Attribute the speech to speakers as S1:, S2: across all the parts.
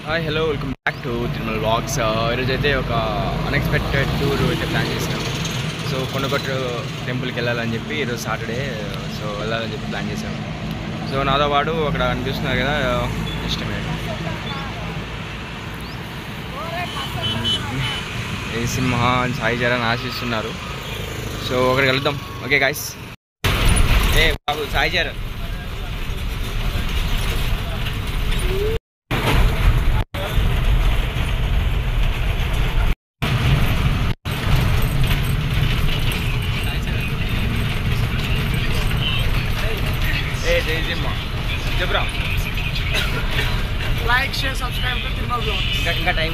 S1: Hi hello welcome back to Tirumala vlogs. ఈరోజు అయితే ఒక అన్ఎక్స్పెక్టెడ్ టూర్ అయితే ప్లాన్ చేసినాం. సో కొండకొట్టు టెంపుల్కి వెళ్ళాలని చెప్పి ఈరోజు సాటర్డే, సో వెళ్ళాలని చెప్పి ప్లాన్ చేసాం. సో నాతో పాటు అక్కడ అనిపిస్తున్నారు కదా, ఇష్టమే ఈ సింహ సాయి చరణ్ ఆశిస్తున్నారు. సో ఒకరికి వెళ్దాం. Okay guys. ఏ బాబు సాయి చరణ్ చెప్పరా.
S2: Like share subscribe to Tirumala vlogs.
S1: ఇంకా టైం.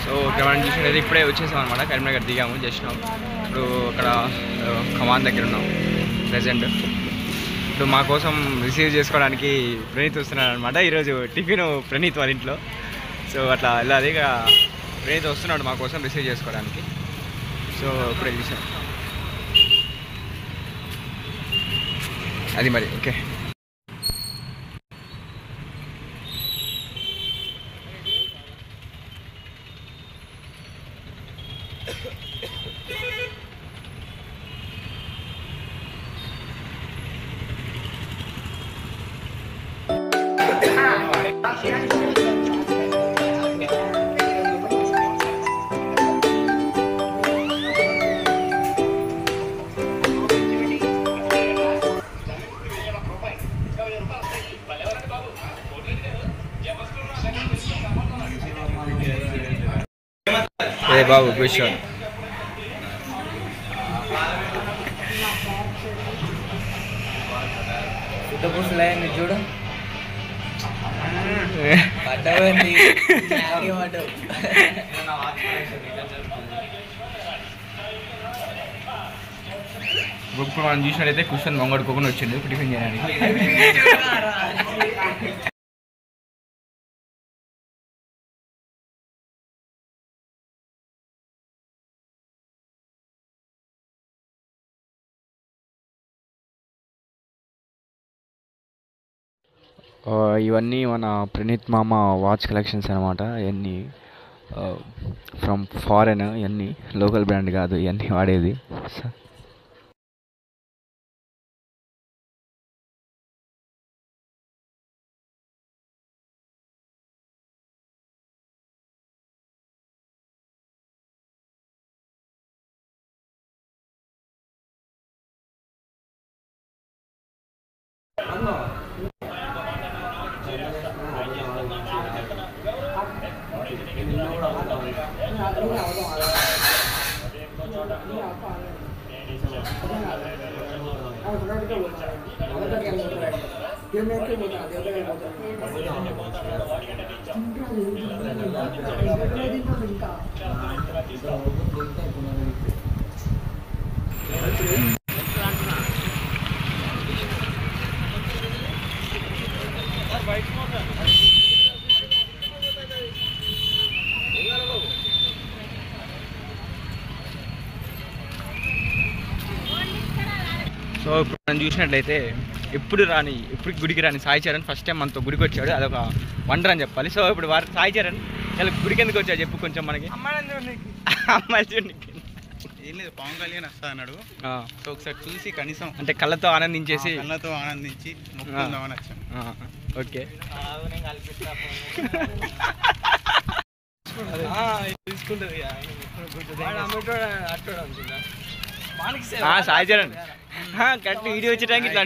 S1: సో ఇక్కడ మనం చూసినది ఇప్పుడే వచ్చేసాం అనమాట. కరీంనగర్ దిగాము జస్ట్. ఇప్పుడు అక్కడ ఖమాన్ దగ్గర ఉన్నాం ప్రెజెంట్. ఇప్పుడు మా కోసం రిసీవ్ చేసుకోవడానికి ప్రణీత్ వస్తున్నాడు అనమాట. ఈరోజు టిఫిన్ ప్రణీత్ వాళ్ళ ఇంట్లో. సో అట్లా వెళ్ళాలి. ఇక ప్రణీత్ వస్తున్నాడు మా కోసం రిసీవ్ చేసుకోవడానికి. సో ఇప్పుడే చూసాం అది మరి. ఓకే ఏ బాబు క్వశ్చన్
S2: చూడు
S1: ఇప్పుడు మనం చూసినట్టయితే క్వశ్చన్ మొంగడుకోకుండా వచ్చింది టిఫిన్ చేయడానికి. ఇవన్నీ మన ప్రణీత్ మామ వాచ్ కలెక్షన్స్ అనమాట. ఇవన్నీ ఫ్రమ్ ఫారెన్, ఇవన్నీ లోకల్ బ్రాండ్ కాదు, ఇవన్నీ వాడేది. సో ఇప్పుడు మనం చూసినట్లయితే ఎప్పుడు గుడికి రాని సాయి చరణ్ ఫస్ట్ టైం మనతో గుడికి వచ్చాడు. అదొక వండర్ అని చెప్పాలి. సో ఇప్పుడు సాయి చరణ్ చాలా గుడికి ఎందుకు వచ్చాడు చెప్పు కొంచెం మనకి. అమ్మాయి చూడండి,
S2: ఏం లేదు, పవన్ కళ్యాణ్ వస్తా అన్నాడు. సో ఒకసారి చూసి కనీసం
S1: అంటే కళ్ళతో ఆనందించేసి
S2: మొక్కుకుందామని వచ్చాను.
S1: Okay Sai Charan correct video వచ్చేటానికి ఇట్లా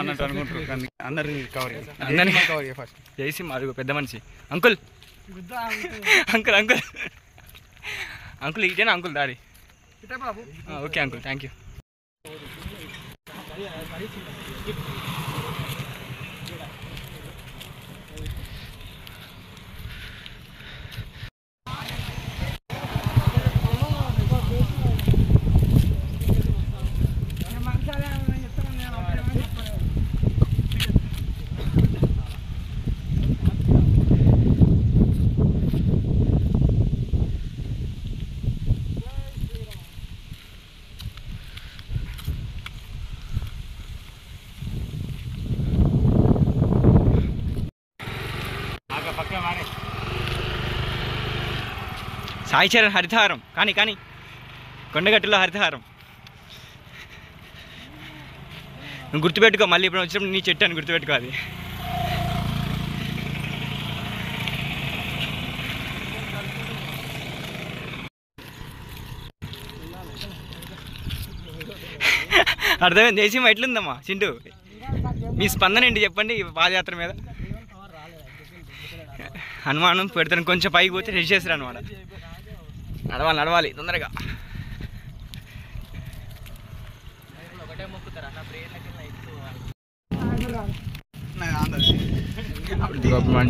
S2: అన్నట్టు అనుకుంటారు. అందరినీ కవర్ ఫస్ట్
S1: చేసి అది పెద్ద మనిషి. అంకుల్ అంకుల్ అంకుల్ అంకుల్ ఇటేనా అంకుల్ దాడి? Okay uncle, thank you. Sai Charan Harithaharam కానీ కొండగట్టులో హరితహారం. నువ్వు గుర్తుపెట్టుకో, మళ్ళీ ఇప్పుడు వచ్చినప్పుడు నీ చెట్టు అని గుర్తుపెట్టుకో. అది అర్థమైంది. దేశం ఎట్లుందమ్మా చింటూ, మీ స్పందన ఏంటి చెప్పండి ఈ పాదయాత్ర మీద? అనుమానం పెడతాను, కొంచెం పైకి పోతే రెస్ట్ చేస్తారు అనమాట. నడవాలి తొందరగా.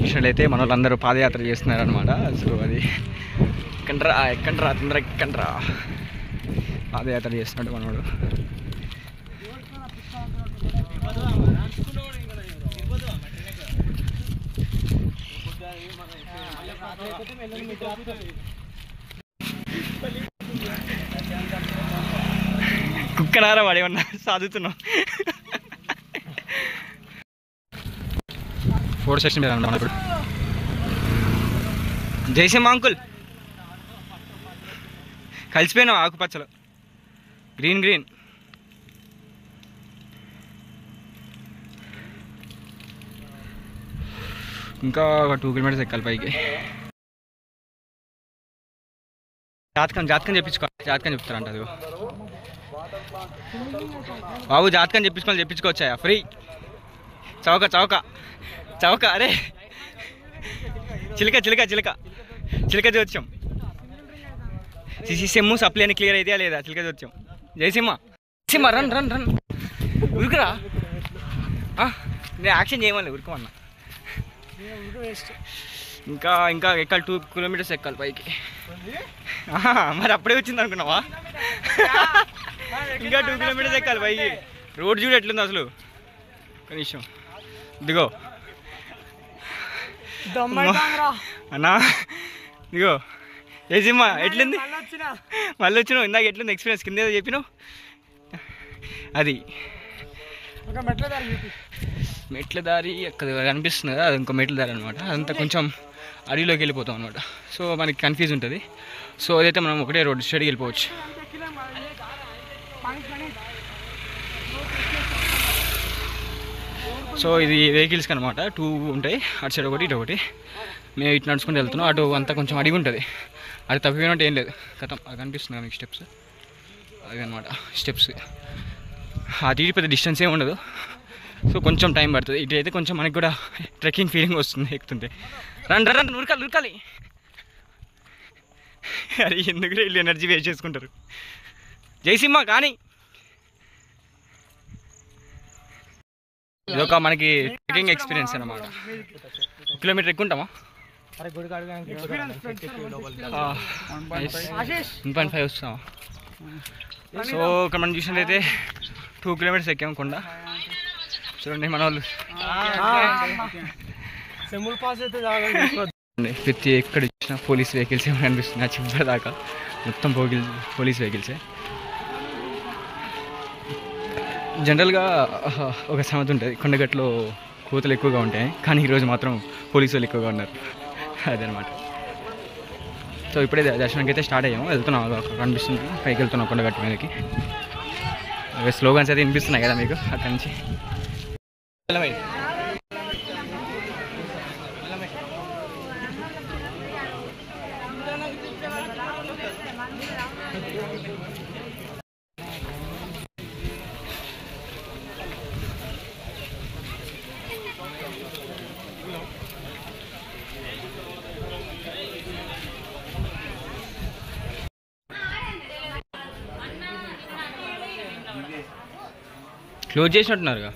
S1: చూసినట్లయితే మన వాళ్ళందరూ పాదయాత్ర చేస్తున్నారు అనమాట. సో అది ఎక్కండ్రా తొందరగా ఎక్కండ్రా, పాదయాత్ర చేస్తున్నాడు మనోడు. కుక్కనారా వాడు ఏమన్నా సాదుతున్నాం. ఫోటో సెషన్ మీద ఉన్నాం ఇప్పుడు. జైసింహ అంకుల్ కలిసిపోయినావు ఆకుపచ్చలో, గ్రీన్. ఇంకా ఒక 2 కిలోమీటర్స్ ఎక్కాలి పైకి. జాతకం చెప్తారంట. అది బాబు జాతకం చెప్పించుకోవచ్చాయా ఫ్రీ? చౌక అరే చిలక జోత్యం. సెమ్ము సప్లై అని క్లియర్ అయితే లేదా? చిలక జోత్యం. జయసింహ రన్ ఉరుకురా. నేను యాక్షన్ చేయమని ఉరుకోమన్నా. ఇంకా ఎక్కాలి, 2 కిలోమీటర్స్ ఎక్కాలి పైకి. మరి అప్పుడే వచ్చింది అనుకున్నావా? ఇంకా 2 కిలోమీటర్స్ ఎక్కాలి పైకి. రోడ్ చూడు ఎట్లుంది అసలు. కనీసం దిగో అన్నా, దిగో. జయసింహ ఎట్లుంది? మళ్ళీ వచ్చినావు. ఇందాక ఎట్లుంది ఎక్స్పీరియన్స్? కింద ఏదో చెప్పినావు. అది మెట్ల దారి అక్కడ కనిపిస్తుంది కదా, అది ఇంకో మెట్ల దారి అనమాట. అదంతా కొంచెం అడవిలోకి వెళ్ళిపోతాం అనమాట. సో మనకి కన్ఫ్యూజ్ ఉంటుంది. సో అదైతే మనం ఒకటే రోడ్ స్ట్రైట్కి వెళ్ళిపోవచ్చు. సో ఇది వెహికల్స్కి అనమాట. 2 ఉంటాయి, అటు సైడ్ ఒకటి ఇటు ఒకటి. మేము ఇటు నడుచుకుంటూ వెళ్తున్నాం. అటు అంతా కొంచెం అడిగి ఉంటుంది. అది తప్పిపోయినట్టు ఏం లేదు. కథం అది కనిపిస్తుంది మీకు స్టెప్స్, అది అనమాట స్టెప్స్. అటు ఇటు పెద్ద డిస్టెన్స్ ఏమి ఉండదు. సో కొంచెం టైం పడుతుంది. ఇటు అయితే కొంచెం మనకి కూడా ట్రెక్కింగ్ ఫీలింగ్ వస్తుంది ఎక్కుతుంటే. రన్ ఉరకాలి. అరే ఎందుకు వీళ్ళు ఎనర్జీ వేస్ట్ చేసుకుంటారు. జయసింహ కానీ ఇదొక మనకి ట్రెక్కింగ్ ఎక్స్పీరియన్స్ అనమాట. 1 కిలోమీటర్ ఎక్కుంటామా? 1.5 వస్తామా? సో ఇక్కడ మనం చూసినట్లయితే 2 కిలోమీటర్స్ ఎక్కాము కొండ. చూడండి మన వాళ్ళు ప్రతి ఎక్కడ ఇచ్చిన పోలీస్ వెహికల్స్ ఏమైనా కనిపిస్తున్నాయి. చివరి దాకా మొత్తం పోలీస్ వెహికల్సే. జనరల్గా ఒక సామెత ఉంటుంది, కొండగట్లో కోతలు ఎక్కువగా ఉంటాయి, కానీ ఈరోజు మాత్రం పోలీసు వాళ్ళు ఎక్కువగా ఉన్నారు. అదనమాట. సో ఇప్పుడే దర్శనానికి అయితే స్టార్ట్ అయ్యాము. వెళ్తున్నాం, కనిపిస్తుంది పైకి వెళ్తున్నాం కొండగట్టు మీదకి. స్లోగన్స్ అయితే వినిపిస్తున్నాయి కదా మీకు అక్కడి నుంచి. క్లోజ్ చేసినట్టున్నారుగా.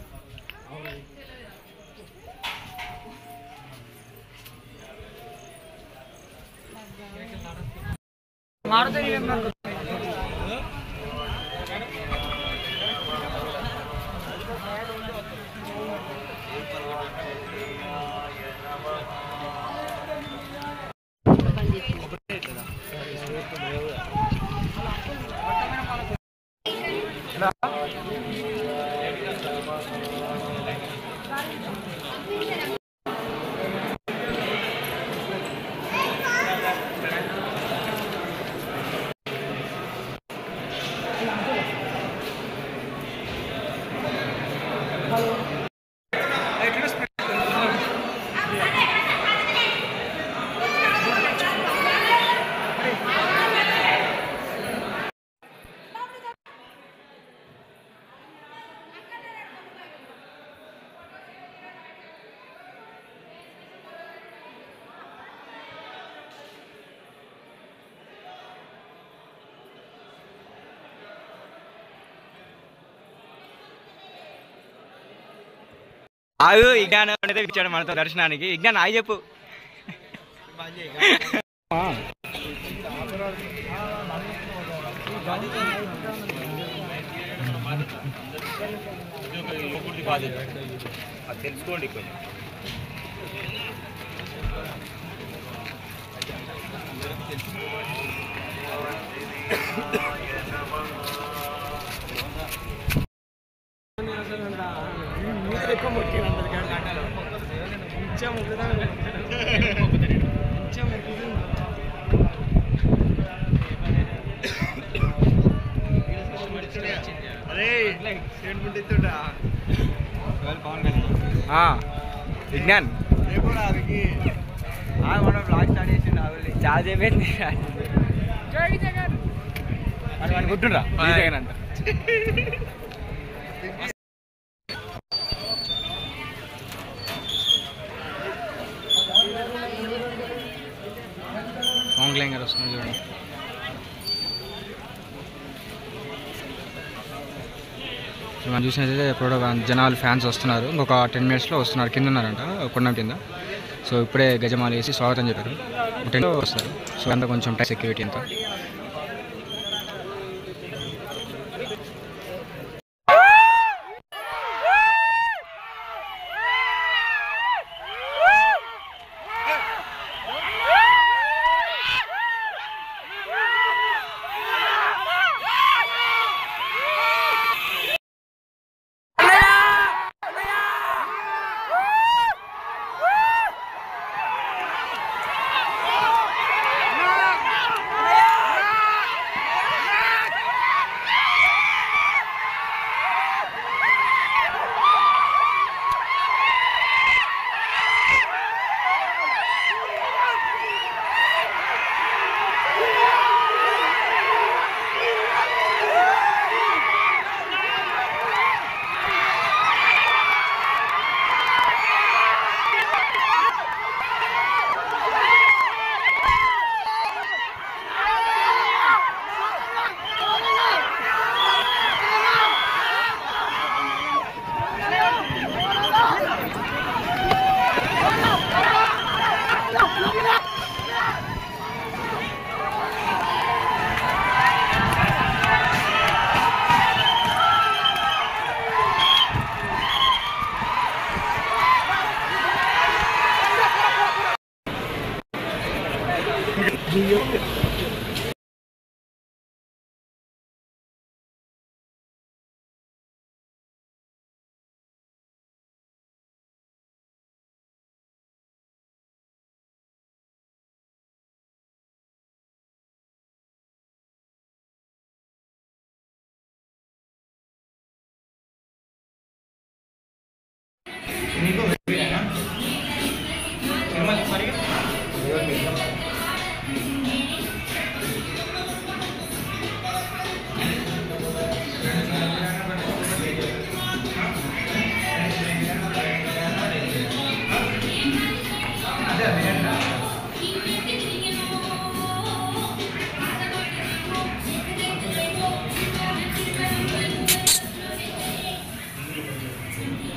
S1: ఆగు విజ్ఞాన్ అనేది ఇచ్చాడు మనతో దర్శనానికి. విజ్ఞాన్ ఆగి చెప్పు.
S2: తెలుసుకోండి కొంచెం.
S1: విజ్ఞాన్ మనం బ్లాగ్ స్టార్ట్ చేసిండు. చాలా చెప్పింది అనుకుంటున్నా జగన్ అంట. సాంగ్ గారు వస్తుంది చూడండి. మనం చూసినట్టయితే ఇప్పుడు జనాలు ఫ్యాన్స్ వస్తున్నారు. ఇంకొక 10 minutesలో వస్తున్నారు. కింద ఉన్నారంట కొండం కింద. సో ఇప్పుడే గజమాల వేసి స్వాగతం చెప్పారు. 10 వస్తారు. సో అంతా కొంచెం టైం సెక్యూరిటీ అంతా.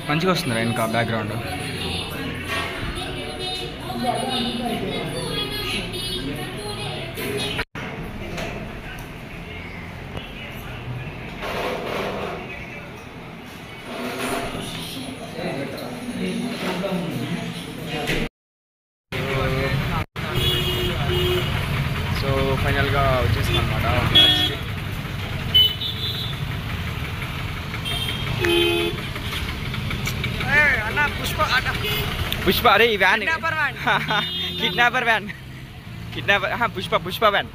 S1: మంచిగా వస్తుంది ఇంకా బ్యాక్గ్రౌండ్. సో ఫైనల్గా వచ్చేసింది అనమాట. పుష్ప అరే ఈ van kidnapper van Pushpa van.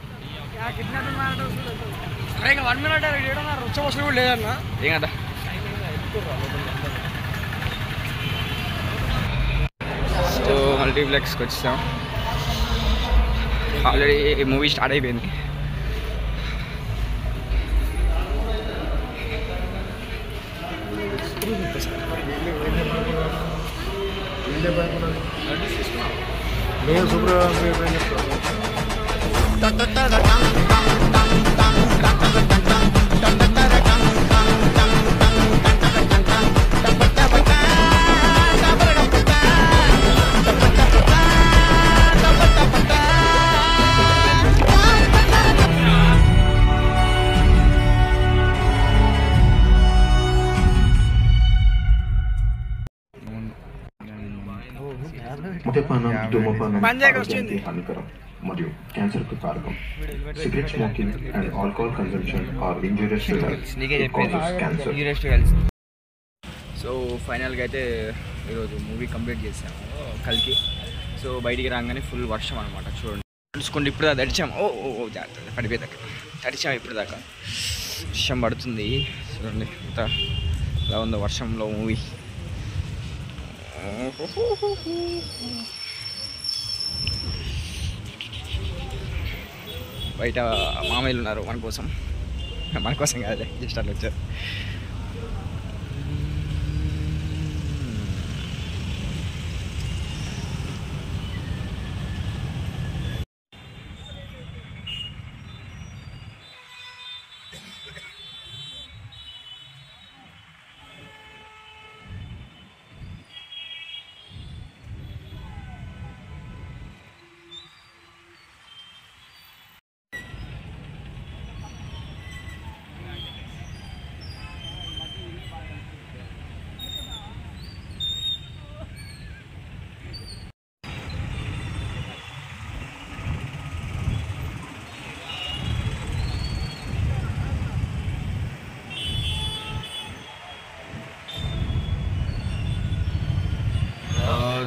S1: ఏం కదా మల్టీప్లెక్స్కి వచ్చాం. ఆల్రెడీ మూవీ స్టార్ట్ అయిపోయింది.
S3: మద్యపానం ధూమపానం ఆరోగ్యానికి హానికరం మరియు క్యాన్సర్కు కారకం. Cigarette smoking and alcohol consumption are injurious to health.
S1: So ఫైనల్గా అయితే ఈరోజు మూవీ కంప్లీట్ చేసాము కల్కి. సో బయటికి రాగానే ఫుల్ వర్షం అనమాట. చూడండి చూసుకోండి, ఇప్పుడు దాకా తడిచాము. ఓ జాగ్రత్త పడిపోయేదాకా తడిచాము. ఇప్పుడు దాకా వర్షం పడుతుంది. చూడండి ఎంత ఎలా ఉందో వర్షంలో మూవీ. బయట మామయ్యలు ఉన్నారు మన కోసం కాదులే, జస్ట్ అట్లా వచ్చారు.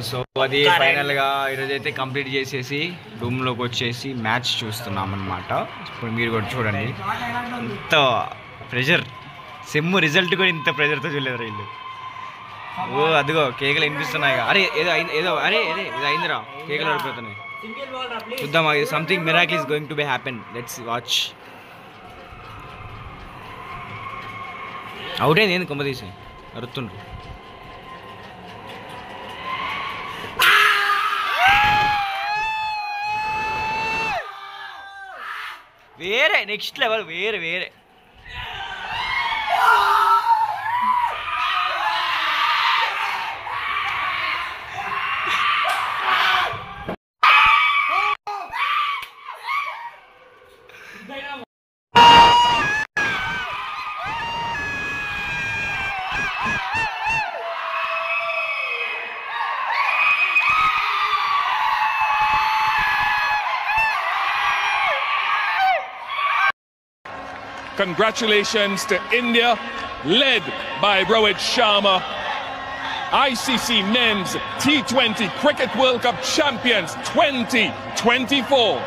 S1: సో అది ఫైనల్గా ఈరోజు అయితే కంప్లీట్ చేసేసి రూమ్లోకి వచ్చేసి మ్యాచ్ చూస్తున్నాం అన్నమాట. ఇప్పుడు మీరు కూడా చూడండి, ఇంత ప్రెషర్. సెమ్ రిజల్ట్ కూడా ఇంత ప్రెషర్తో చూడలేదు వీళ్ళు. ఓ అదిగో కేకలు వినిపిస్తున్నాయి. అరే ఏదో అరే ఇది అయిందిరా, కేకలు పడిపోతున్నాయి. చూద్దాం, something miracle is going to be happen. Let's watch. Out అయింది, ఏంది కొమ్మ తీసి అరుతుండ్రు. వేరే నెక్స్ట్ లెవెల్, వేరే
S4: Congratulations to India, led by Rohit Sharma, ICC Men's T20 Cricket World Cup champions 2024.